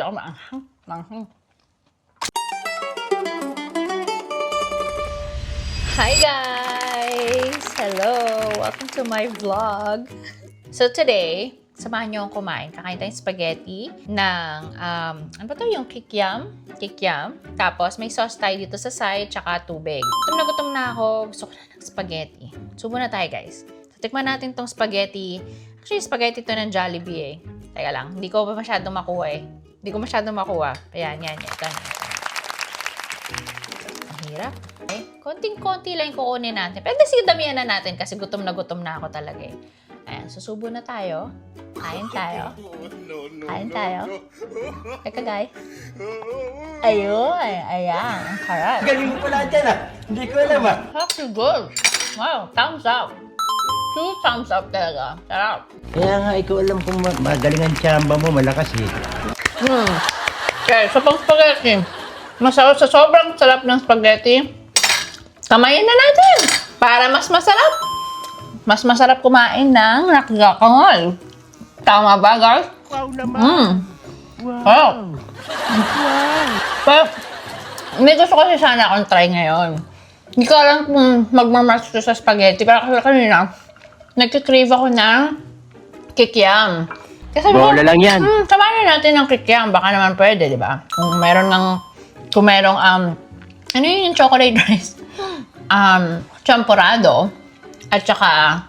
Ako maanghang. Maanghang. Hi guys! Hello! Welcome to my vlog. So today, samahan niyo akong kumain. Kakain tayong spaghetti ng, ano ba ito? Yung kikiam. Kikiam. Tapos may sauce tayo dito sa side, tsaka tubig. Gutom na ako. Gusto ko na ng spaghetti. Subo na tayo guys. So, tikman natin tong spaghetti. Actually, spaghetti to ng Jollibee eh. Teka lang, hindi ko pa masyadong makuha eh. Hindi ko masyadong makuha. Ayan, yan. Ito na. Ang hirap. Okay. Konting-konti lang yung kukunin natin. Pero sige, damihan na natin kasi gutom na ako talaga eh. Ayan, susubo na tayo. Kain tayo. Kain tayo. Teka guys. Ayun. Ayan. Ang harap. Galing mo pala dyan ah. Hindi ko alam ah. Actually good. Wow, thumbs up. 2 thumbs up talaga. Sarap. Kaya nga ikaw alam kung magaling ang tsamba mo, malakas eh. Okay, so pang spaghetti. Masarap sa sobrang sarap ng spaghetti. Kamayin na natin para mas masarap. Mas masarap kumain ng nakakangol. Tama ba, guys? Wow naman! Wow! Pero, may gusto kasi sana akong try ngayon. Hindi ko alam kung magmamatch ko sa spaghetti. Pero kanina, nagkikrave ako ng kikiam. Kasi Bola lang yan. Samahan natin ng kikiam. Baka naman pwede, di ba? Kung merong, ano yun yung chocolate rice? Champurrado. At saka,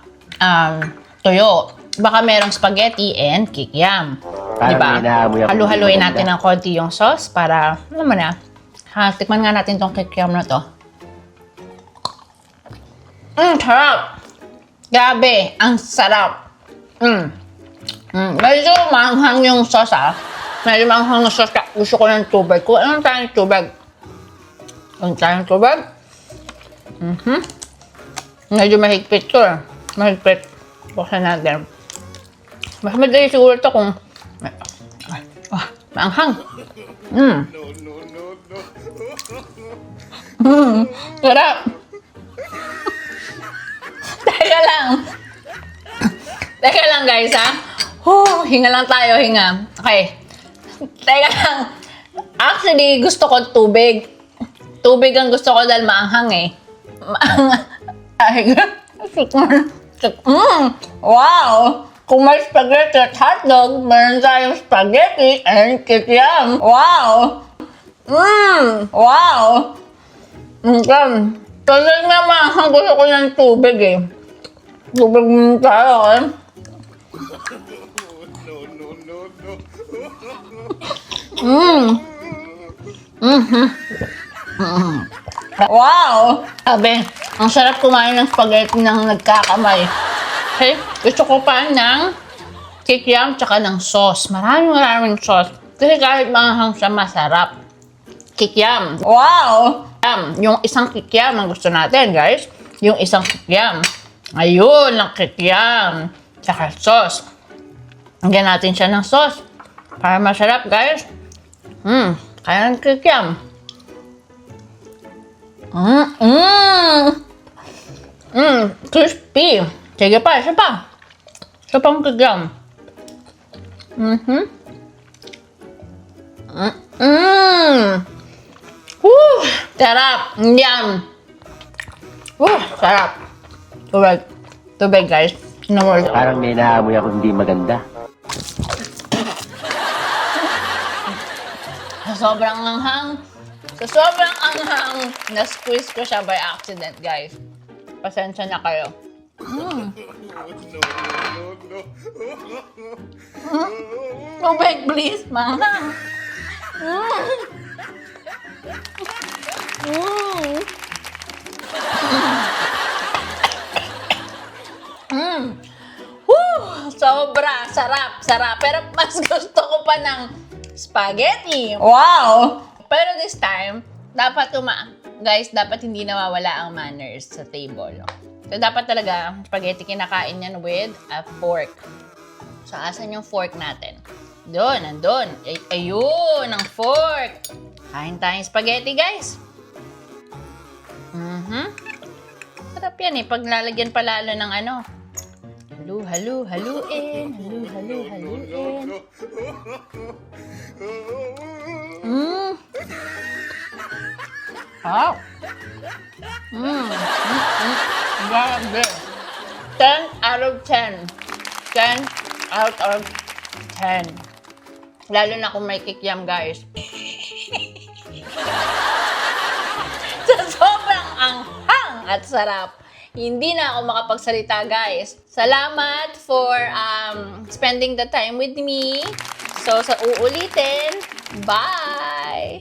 toyo. Baka merong spaghetti and kikiam. Di ba? Halu-haluin natin ng konti yung sauce para, ano mo na, tikman nga natin tong kikiam na to. Sarap! Grabe, ang sarap. Medyo maanghang yung sauce ah. Medyo maanghang yung sauce. Gusto ko ng tubig. Kung anong tayong tubig? Anong tayong tubig? Medyo mahigpit to eh. Mahigpit. Buksan natin. Mas madali siguro ito kung maanghang. Sarap. Teka lang guys ha. Hinga lang tayo, hinga. Okay. Teka lang. Actually, gusto ko tubig. Tubig ang gusto ko dahil maanghang eh. Wow! Kung may spaghetti at hotdog, meron tayong spaghetti and kikiam. Wow! Wow! Talagang na maanghang gusto ko ng tubig eh. Tubig mo tayo eh. Wow! Sabi, ang sarap kumain ng spaghetti ng nagkakamay. Okay, gusto ko pa ng kikiam tsaka ng sauce. Maraming sauce. Kasi kahit maanghang siya, masarap. Kikiam. Wow! Yung isang kikiam ang gusto natin, guys. Yung isang kikiam. Ayun, ang kikiam. Tsaka sauce. Lagyan natin siya ng sauce. Para masarap, guys. Kaya ng kikiam. Crispy. Sige pa, isa pa. Isa pang kikiam. Sarap. Yum. Sarap. Tubig. Tubig, guys. Parang may naamoy ako hindi maganda. Sa sobrang anghang, na-squeeze ko siya by accident, guys. Pasensya na kayo. Tubig, please, manghang. Sobra, sarap. Pero mas gusto ko pa ng spaghetti. Wow! Pero this time, dapat hindi nawawala ang manners sa table. So, dapat talaga, spaghetti kinakain yan with a fork. So, asan yung fork natin? Doon, nandun. Ayun, ang fork. Kain tayong spaghetti, guys. Sarap yan eh. Pag lalagyan pa lalo ng Haluin. Mmm. Wow. Grabe. 10 out of 10. 10 out of 10. Lalo na kung may kikiam, guys. Sa sobrang anghang at sarap, hindi na ako makapagsalita, guys. Salamat for spending the time with me. So, sa uulitin, bye!